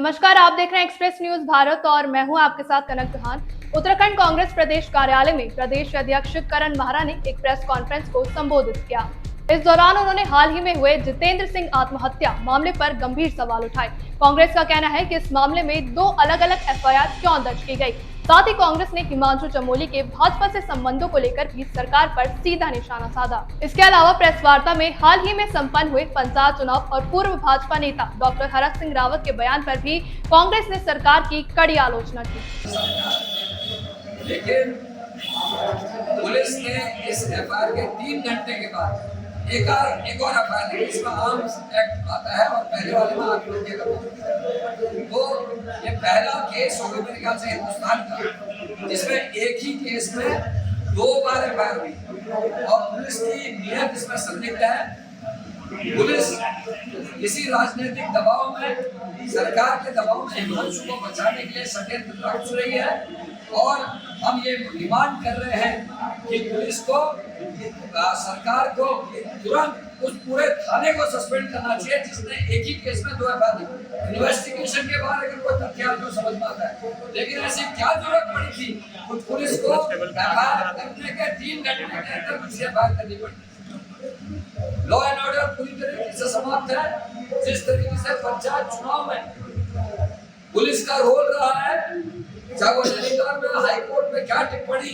नमस्कार, आप देख रहे हैं एक्सप्रेस न्यूज भारत और मैं हूं आपके साथ कनक चौहान। उत्तराखंड कांग्रेस प्रदेश कार्यालय में प्रदेश अध्यक्ष करण महारा ने एक प्रेस कॉन्फ्रेंस को संबोधित किया। इस दौरान उन्होंने हाल ही में हुए जितेंद्र सिंह आत्महत्या मामले पर गंभीर सवाल उठाए। कांग्रेस का कहना है कि इस मामले में 2 अलग-अलग एफआईआर क्यों दर्ज की गई। साथ ही कांग्रेस ने हिमांशु चमोली के भाजपा से संबंधों को लेकर भी सरकार पर सीधा निशाना साधा। इसके अलावा प्रेस वार्ता में हाल ही में संपन्न हुए पंचायत चुनाव और पूर्व भाजपा नेता डॉक्टर हरक सिंह रावत के बयान पर भी कांग्रेस ने सरकार की कड़ी आलोचना की। लेकिन पुलिस ने इस एफआईआर के 3 घंटे के बाद एक और एफआईआर इसमें आर्म्स एक्ट आता है और पहले वाले में आप लोग तो ये पहला केस होगा मेरे ख्याल से हिंदुस्तान का, जिसमें एक ही केस में 2 बार एफआईआर हुई और पुलिस की नीयत इसमें संदिग्ध है। पुलिस किसी राजनीतिक दबाव में, सरकार के दबाव में हिमांशु को बचाने के लिए षड्यंत्र रच रही है और हम ये डिमांड कर रहे हैं कि पुलिस को, सरकार को तुरंत उस पूरे थाने को सस्पेंड करना चाहिए जिसने एक ही केस में 2 एफआईआर दी। इन्वेस्टिगेशन के बाद अगर कोई तथ्य तो समझ में आता है, लेकिन ऐसी क्या जरूरत पड़ी थी पुलिस को एफआईआर करने के 3 घंटे के अंदर दूसरी एफआईआर करनी पड़ी। लॉ एंड ऑर्डर पूरी तरीके से समाप्त है। जिस तरीके से पंचायत चुनाव में पुलिस का रोल रहा है, जागोजनीकर में हाई कोर्ट में क्या टिप्पणी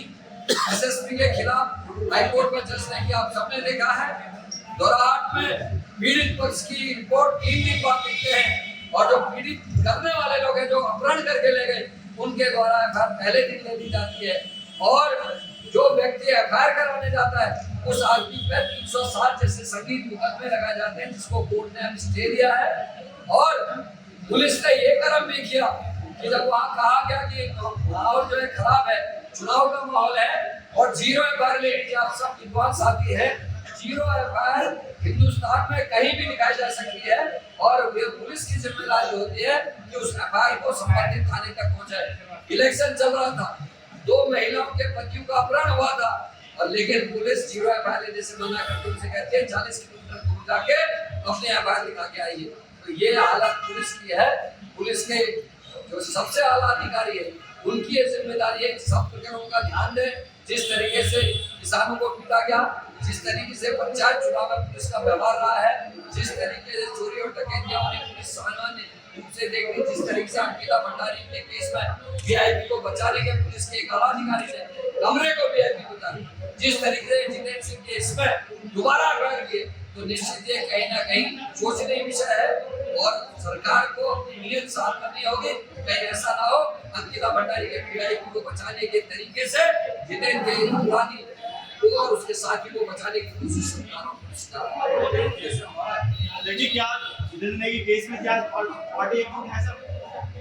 एसएसपी के खिलाफ हाई कोर्ट में जज ने किया, आप सबने देखा है। दोराहाट में पीड़ित पक्ष की रिपोर्ट 3 दिन बाद लिखते हैं और जो पीड़ित करने वाले लोग हैं, जो अपहरण करके ले गए, उनके द्वारा एफआईआर पहले दिन ले ली जाती है और जो व्यक्ति एफआईआर कराने जाता है उस आदमी पे 307 जैसे संगीत मुकदमे लगाए जाते हैं, जिसको कोर्ट ने स्टे दिया है। और पुलिस ने ये कर्म भी किया कि जब वहाँ कहा गया कि माहौल जो है खराब है, चुनाव का माहौल है और 0 एफआईआर ले लीजिए, आप सब विद्वान साथी है, 0 एफआईआर हिंदुस्तान में कहीं भी लिखाई जा सकती है और पुलिस की जिम्मेदारी होती है कि उस एफआईआर को संबंधित थाने तक पहुंचाए। इलेक्शन चल रहा था, 2 महिलाओं के पतियों का अपहरण हुआ था और लेकिन पुलिस 0 एफआईआर लेने से मना करती, उनसे कहती है 40 किलोमीटर दूर जाके अपने एफआईआर लिखा के आइए। तो ये हालत पुलिस की है। पुलिस के जो सबसे आला अधिकारी है उनकी ये जिम्मेदारी है कि सब प्रकरणों का ध्यान दें। जिस तरीके से किसानों को पीटा गया, जिस तरीके से पंचायत चुनाव में पुलिस का व्यवहार रहा है, जिस तरीके से चोरी और डकैतियों में पुलिस सामान्य रूप से देख रही, जिस तरीके से अंकिता भंडारी के केस में वीआईपी को बचाने के पुलिस के एक आला अधिकारी ने कमरे को वीआईपी बता, जिस तरीके से जितेंद्र सिंह केस में दोबारा एफआईआर किए, तो निश्चित ये कहीं ना कहीं सोचने की विषय है और सरकार को अपनी नीयत साफ करनी होगी। कहीं ऐसा ना हो अंकिता भंडारी के वीआईपी को बचाने के तरीके से जितेंद्र सिंह और उसके साथी को बचाने की कोशिश देखिए क्या जितेंद्र की केस में क्या पार्टी एकजुट है सर?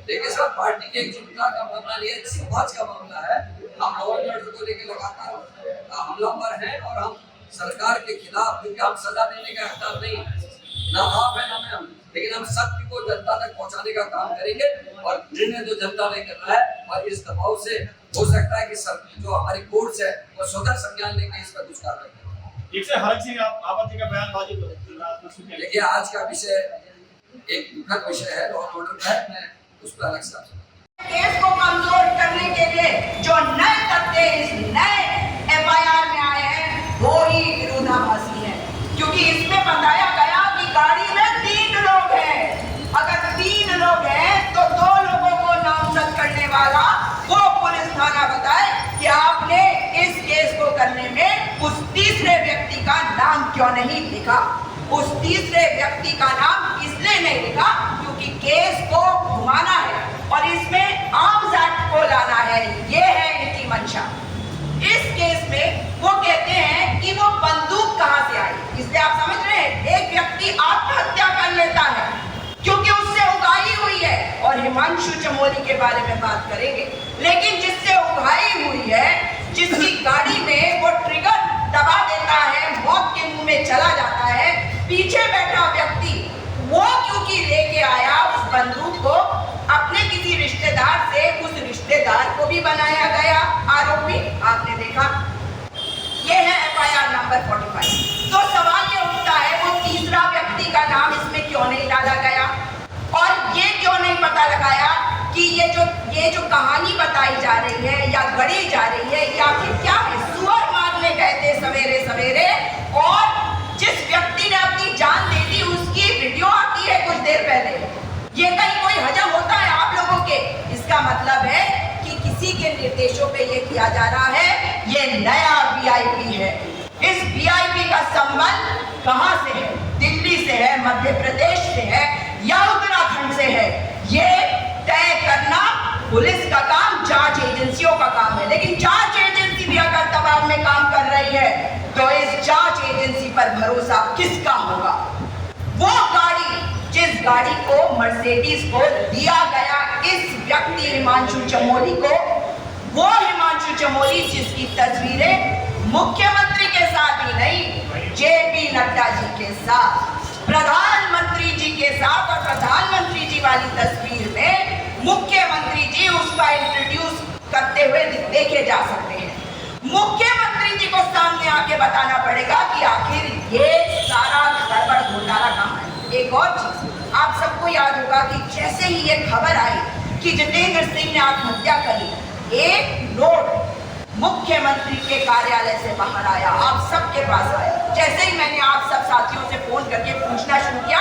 देखिए सर, पार्टी की एकजुटता का मामला नहीं है, समाज का मामला है। हम लॉ एंड ऑर्डर को लेकर लगातार हमलावर हैं और हम सरकार के खिलाफ, क्योंकि हम सजा देने का हकदार नहीं, ना आप है ना मैं हम, लेकिन हम सत्य को जनता तक पहुंचाने का काम करेंगे और निर्णय जो जनता ने करना है और इस दबाव से हो सकता है कि जो हमारी कोर्ट्स है वो स्वतः संज्ञान लेके इस पर कुछ कार्रवाई करें। एक से हरक सिंह आपत्ति का बयान बाजी। देखिए आज का विषय एक दुखद विषय है, लॉ एंड ऑर्डर है, मैं उस पर अलग से केस को कमजोर करने के लिए जो नए तथ्य इस नए एफआईआर में आए हैं वो ही विरोधाभासी है, क्योंकि इसमें बताया गया कि गाड़ी में 3 लोग हैं। अगर 3 लोग हैं तो 2 लोगों को नामजद करने वाला वो पुलिस थाना बताए कि आपने इस केस को करने में उस तीसरे व्यक्ति का नाम क्यों नहीं लिखा। उस तीसरे व्यक्ति का नाम इसलिए नहीं लिखा क्योंकि केस को घुमाना है और इसमें आर्म्स एक्ट को लाना है, ये है इनकी मंशा। इस केस में वो कहते हैं कि वो बंदूक कहां से आई, इसलिए आप समझ रहे हैं एक व्यक्ति आत्महत्या कर लेता है क्योंकि उससे उगाही हुई है। और हिमांशु चमोली के बारे में बात करेंगे, लेकिन जिससे उगाही हुई है, जिसकी गाड़ी में वो ट्रिगर दबा देता है, मौत के मुंह में चला जाता है, पीछे बैठा व्यक्ति वो क्योंकि लेके आया उस बंदूक को अपने किसी रिश्तेदार से, उस रिश्तेदार को भी बनाया गया आरोपी, आपने देखा। ये है एफआईआर नंबर 45। तो सवाल ये उठता है वो तीसरा व्यक्ति का नाम इसमें क्यों नहीं डाला गया और ये क्यों नहीं पता पता लगाया कि ये जो कहानी बताई जा रही है या गढ़ी जा रही है या फिर क्या है। सुअर मारने गए थे सवेरे सवेरे और जिस व्यक्ति ने अपनी जान दे दी उसकी वीडियो आती है कुछ देर पहले। ये कहीं कोई हजम होता है आप लोगों के? इसका मतलब है कि किसी के निर्देशों पे ये किया जा रहा है। ये नया वीआईपी है। इस वीआईपी का संबंध कहां से है? दिल्ली से है, मध्य प्रदेश से है या उत्तराखंड से है? ये तय करना पुलिस का काम, जांच एजेंसियों का काम है। लेकिन जांच एजेंसी भी अगर दबाव में काम कर रही है तो इस जांच एजेंसी पर भरोसा किसका होगा? वो गाड़ी, जिस गाड़ी को मर्सिडीज को दिया गया इस व्यक्ति हिमांशु चमोली को, वो हिमांशु चमोली जिसकी तस्वीरें मुख्यमंत्री के साथ ही नहीं, जेपी नड्डा जी के साथ, प्रधानमंत्री जी के साथ, और प्रधानमंत्री जी वाली तस्वीर में मुख्यमंत्री जी उसका इंट्रोड्यूस करते हुए देखे जा सकते हैं। मुख्यमंत्री जी को सामने आके बताना पड़ेगा कि आखिर ये सारा गड़बड़ घोटाला कहाँ है। एक और चीज आप सबको याद होगा कि जैसे ही ये खबर आई कि जितेंद्र सिंह ने आत्महत्या करी, एक नोट मुख्यमंत्री के कार्यालय से बाहर आया, आप सबके पास आया। जैसे ही मैंने आप सब साथियों से फोन करके पूछना शुरू किया,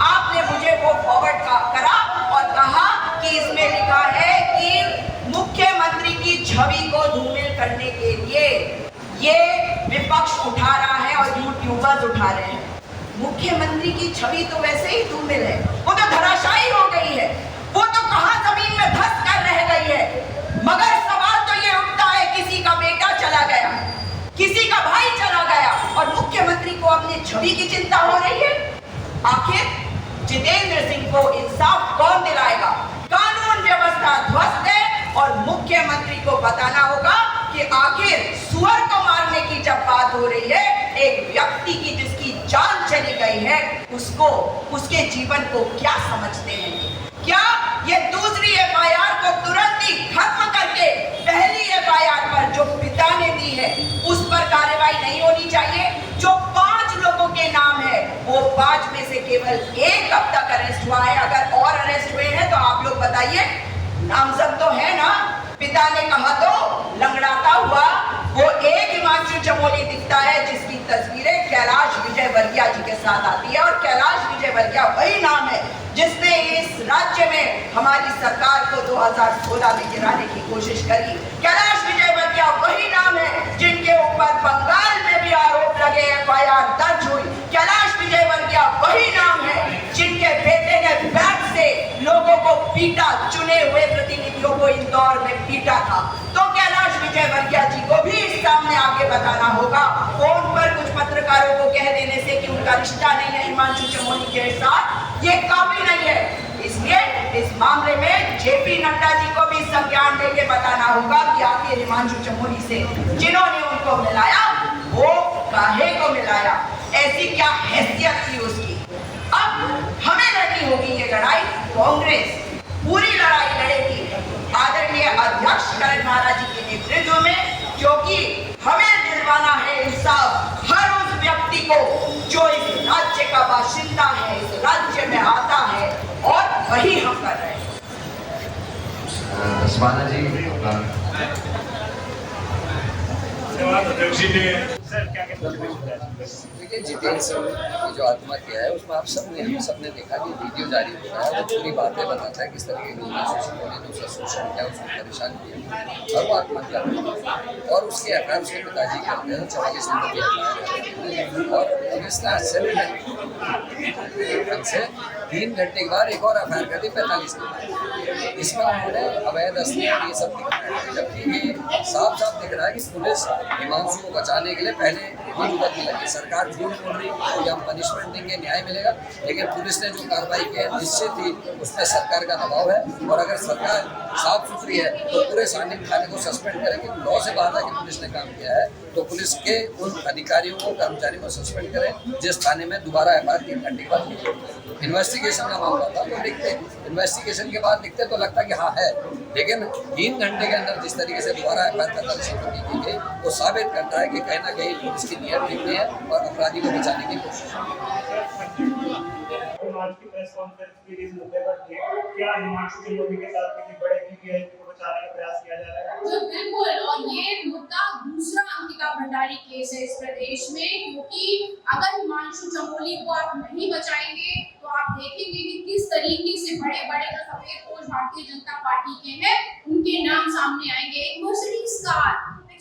आपने मुझे वो फॉरवर्ड करा और कहा कि इसमें लिखा है कि मुख्यमंत्री की छवि को धूमिल करने के लिए ये विपक्ष उठा रहा है और यूट्यूबर्स उठा रहे हैं। मुख्यमंत्री की छवि तो वैसे ही धूमिल है, वो तो धराशायी हो गई है, वो तो कहां जमीन में धंस कर रह गई है। मगर सवाल तो ये उठता है, किसी का बेटा चला गया, किसी का भाई चला गया और मुख्यमंत्री को अपनी छवि की चिंता हो रही है। आखिर जितेंद्र सिंह को इंसाफ कौन दिलाएगा? कानून व्यवस्था ध्वस्त है और मुख्यमंत्री को बताना होगा कि आखिर सुअर को मारने की जब बात हो रही है, एक व्यक्ति की जिसकी जान चली गई है, उसको, उसके जीवन को क्या समझते हैं? क्या ये दूसरी एफआईआर को तुरंत ही खत्म करके पहली एफआईआर पर जो पिता ने दी है उस पर कार्रवाई नहीं होनी चाहिए? जो 5 लोगों के नाम है वो 5 में से केवल एक अब तक अरेस्ट हुआ है। अगर और अरेस्ट हुए हैं तो आप लोग बताइए। नामजद तो है ना? पिता ने कहा तो लंगड़ाता हुआ वो एक हिमांशु चमोली दिखता है जिसकी तस्वीरें कैलाश विजयवर्गीय जी के साथ आती है। और कैलाश विजयवर्गीय वही नाम है जिसने इस राज्य में हमारी सरकार को 2016 में गिराने की कोशिश करी। कैलाश विजयवर्गीय वही नाम है जिनके ऊपर बंगाल में भी आरोप लगे, एफआईआर दर्ज हुई। कैलाश विजयवर्गीय वही नाम है जिनके बेटे ने बैट से लोगों को पीटा, चुने हुए प्रतिनिधियों को इंदौर में पीटा था। तो कैलाश विजयवर्गीय जी को भी इस सामने आगे बताना होगा। फोन पर कुछ पत्रकारों को कह देने से कि उनका रिश्ता नहीं है हिमांशु चमोली के साथ, ये काफी नहीं है। इसलिए इस मामले में जेपी नड्डा जी को भी संज्ञान देके बताना होगा कि आखिर हिमांशु चमोली से जिन्होंने उनको मिलाया वो काहे को मिलाया, ऐसी क्या हैसियत थी उसकी। अब हमें लड़नी होगी ये लड़ाई। कांग्रेस पूरी लड़ाई लड़ेगी आदरणीय अध्यक्ष करण महाराज जी के नेतृत्व में, क्योंकि हमें दिलवाना है इंसाफ हर उस व्यक्ति को जो इस राज्य का बाशिंदा है, इस राज्य में आता है, और वही हम कर रहे हैं। स्वाना जी, देखिए जितेंद्र सिंह की जो आत्महत्या है उसमें आप हम सबने देखा कि वीडियो जारी होता है, वो पूरी बातें बताता है किस तरीके की उसका शोषण किया, उसको परेशान किया और वो आत्महत्या करती और उसके एफआईआर उसके पिताजी करते हैं 44 नंबर की और पुलिस ने से 3 घंटे के बाद एक और एफआईआर कर दी 45 नंबर। इसमें उन्होंने अवैध असलियत ये सब दिखाया है, जबकि ये साफ साफ दिख रहा है कि पुलिस हिमांशु को बचाने के लिए पहले ही उधर की लगी। सरकार झूठ बोल रही कि हम पनिशमेंट देंगे, न्याय मिलेगा, लेकिन पुलिस ने जो कार्रवाई की है निश्चित ही उसमें सरकार का दबाव है। और अगर सरकार साफ सुथरी है तो पूरे थाने को सस्पेंड करेंगे। लॉ से बाहर आके पुलिस ने काम किया है तो पुलिस के उन अधिकारियों को, कर्मचारियों को सस्पेंड करें जिस थाने में दोबारा एफआईआर 3 घंटे के बाद इन्वेस्टिगेशन का मामला था। तो लिखते इन्वेस्टिगेशन के बाद लिखते तो लगता कि हाँ है, लेकिन 3 घंटे के अंदर जिस तरीके से दोबारा FIR 45 नंबर की गई वो साबित करता है कि कहीं ना कहीं पुलिस की नीयत ठीक नहीं है और अपराधी को बचाने की कोशिश है। आज की प्रेस कॉन्फ्रेंस के इस मुद्दे पर थी, क्या हिमांशु चंद्रोगी के साथ किसी बड़े वीवीआईपी को बचाने का प्रयास किया जा रहा है? तो बिल्कुल, और ये मुद्दा दूसरा अंकिता भंडारी केस है इस प्रदेश में, क्योंकि अगर हिमांशु चमोली को आप नहीं बचाएंगे तो आप देखेंगे कि किस तरीके से बड़े बड़े जो सफेदपोश भारतीय जनता पार्टी के हैं उनके नाम सामने आएंगे। एक मर्सिडीज कार,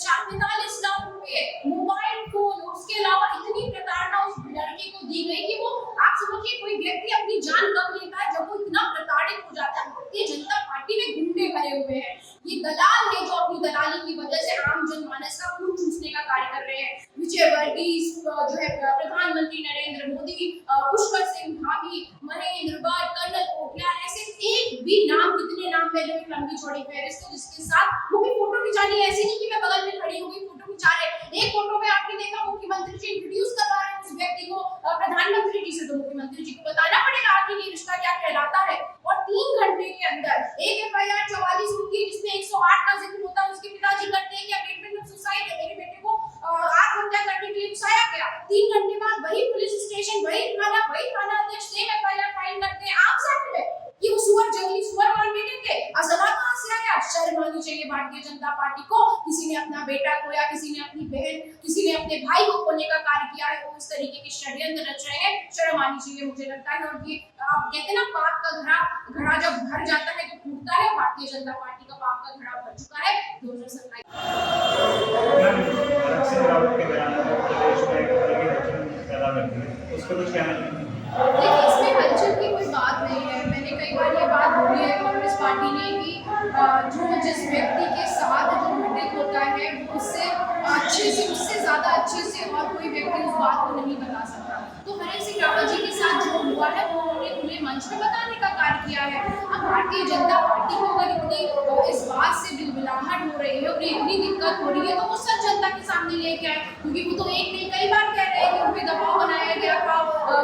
45 लाख रुपए, मोबाइल फोन, उसके अलावा इतनी प्रताड़ना उस लड़के को दी गई कि वो, आप समझिए कोई व्यक्ति अपनी जान कब लेता है जब वो इतना प्रताड़ित हो जाता है। भारतीय जनता पार्टी में गुंडे भरे हुए हैं, ये दलाल है जो अपनी दलाली की वजह से आम जनमानस का खून चूसने का कार्य कर रहे हैं। विजय वर्गीस जो है प्रधानमंत्री नरेंद्र मोदी, पुष्कर सिंह धामी, महेंद्र भट्ट, कर्नल कोटियाल, ऐसे एक भी नाम, कितने नाम है जो एक लंबी चौड़ी फहरिस्त है जिसके साथ वो भी फोटो खिंचानी है। ऐसी नहीं कि मैं बगल में खड़ी होगी फोटो खिंचा रहे। एक फोटो में आपने देखा मुख्यमंत्री जी इंट्रोड्यूस करवा रहे हैं उस व्यक्ति को प्रधानमंत्री जी से, तो मुख्यमंत्री जी को बताना पड़ेगा आखिर ये रिश्ता क्या कहलाता है। और 3 घंटे के अंदर एक FIR 44 होती है जिसमें 108 का जिक्र होता है। उसके पिताजी करते हैं कि अबेटमेंट ऑफ सुसाइड है, मेरे बेटे को आत्महत्या करने के लिए उकसाया गया। 3 घंटे बाद वही पुलिस स्टेशन, वही थाना अध्यक्ष सेम FIR फाइल करते हैं आर्म्स एक्ट में कि वो सुअर, जंगली सुअर मारने देंगे। असला कहां से आया? शर्म आनी चाहिए भारतीय जनता पार्टी को। किसी ने अपना बेटा खोया, किसी ने अपनी बहन, किसी ने अपने भाई को खोने का कार्य किया है, वो इस तरीके के षड्यंत्र रच रहे हैं। शर्म आनी चाहिए मुझे लगता है। और ये आप कहते हैं ना, पाप का घड़ा जब भर जाता है तो फूटता है। भारतीय जनता पार्टी का पाप का घड़ा भर चुका है। 2027 के बयान प्रदेश में पैदा करती है, उस पर कुछ कहना चाहिए? देखिए, इसमें हलचल की कोई बात नहीं है। मैंने कई बार ये बात बोली है कांग्रेस पार्टी ने कि जो जिस व्यक्ति के साथ जो घटित होता है उससे अच्छे से, उससे ज्यादा अच्छे से और कोई व्यक्ति उस बात को नहीं बता सकता। तो हरेक सिंह रावत जी के साथ जो हुआ है वो उन्होंने खुले मंच में बताने का कार्य किया है। अब भारतीय जनता पार्टी को अगर इतनी इस बात से बिलबिलाहट हो रही है और इतनी दिक्कत हो रही है तो वो सच जनता के सामने लेके आए, क्योंकि वो तो एक नहीं कई बार कह रहे हैं कि उन पे दबाव बनाया गया था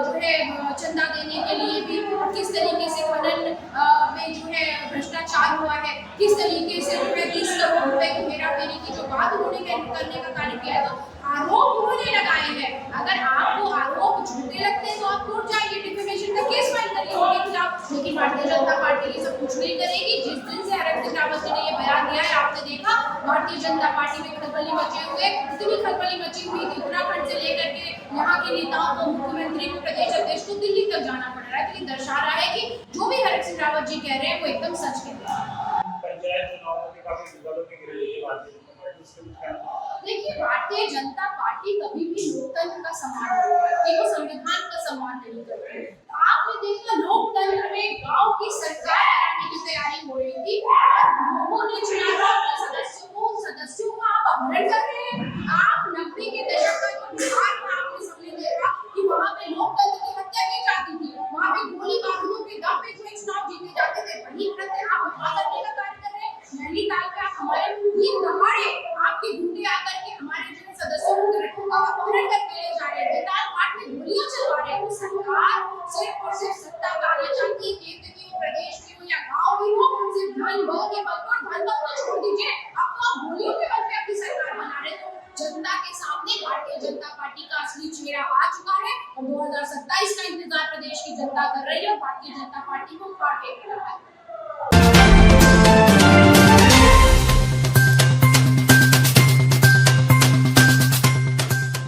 जो है चंदा देने के लिए भी, किस तरीके से खनन में जो है भ्रष्टाचार हुआ है, किस तरीके से जो है 30 करोड़ रुपए की हेराफेरी की जो बात उन्होंने करने का कार्य किया है। तो आरोप उन्होंने लगाए हैं। अगर आपको आरोप झूठे लगते हैं तो आप कोर्ट जाइए, डिफेमेशन का केस फाइल करिए उनके खिलाफ। लेकिन भारतीय जनता पार्टी ये सब कुछ नहीं करेगी। जिस दिन से हरेक सिंह रावत जी ने ये बयान दिया है, आपने देखा भारतीय जनता पार्टी में खलबली मचे हुए, इतनी खलबली मची हुई कि उत्तराखंड से लेकर के यहाँ के नेताओं को, मुख्यमंत्री को, प्रदेश अध्यक्ष को दिल्ली तक जाना पड़ रहा है। तो ये दर्शा रहा है कि जो भी हरेक सिंह रावत जी कह रहे हैं वो एकदम सच कह रहे हैं। पंचायत चुनाव में काफी विवादों की गिरफ्तारी की बात है। देखिए, भारतीय जनता पार्टी कभी भी लोकतंत्र का सम्मान नहीं करती, वो संविधान का सम्मान नहीं करती। आपने देखा लोकतंत्र में गांव की सरकार बनाने की तैयारी हो रही थी, लोगों ने चुनाव के सदस्यों का आप अपहरण कर रहे हैं। आप 90 के दशक में बिहार में आपने सबने देखा कि वहाँ पे लोकतंत्र की हत्या की जाती थी, वहाँ पे गोली बारूदों के दम पे जो चुनाव जीते जाते थे, वही करते आप वफा करने का कार्य कर रहे हैं। नैनीताल पे आप हमारे 3 दहाड़े आपके गुंडे आकर के हमारे जो सदस्यों को अपहरण करके ले जा रहे हैं, पार्ट में गोलियां चलवा रहे हैं। तो सरकार सिर्फ और सिर्फ सत्ता पाना चाहती है, केंद्र की हो, प्रदेश की हो या गांव की हो, सिर्फ धन बल के बल पर, धन बल को छोड़ दीजिए, अब तो आप गोलियों के बल पे अपनी सरकार बना रहे हैं। तो जनता के सामने भारतीय जनता पार्टी का असली चेहरा आ चुका है और 2027 का इंतजार प्रदेश की जनता कर रही है और भारतीय जनता पार्टी को उखाड़ फेंक रहा है।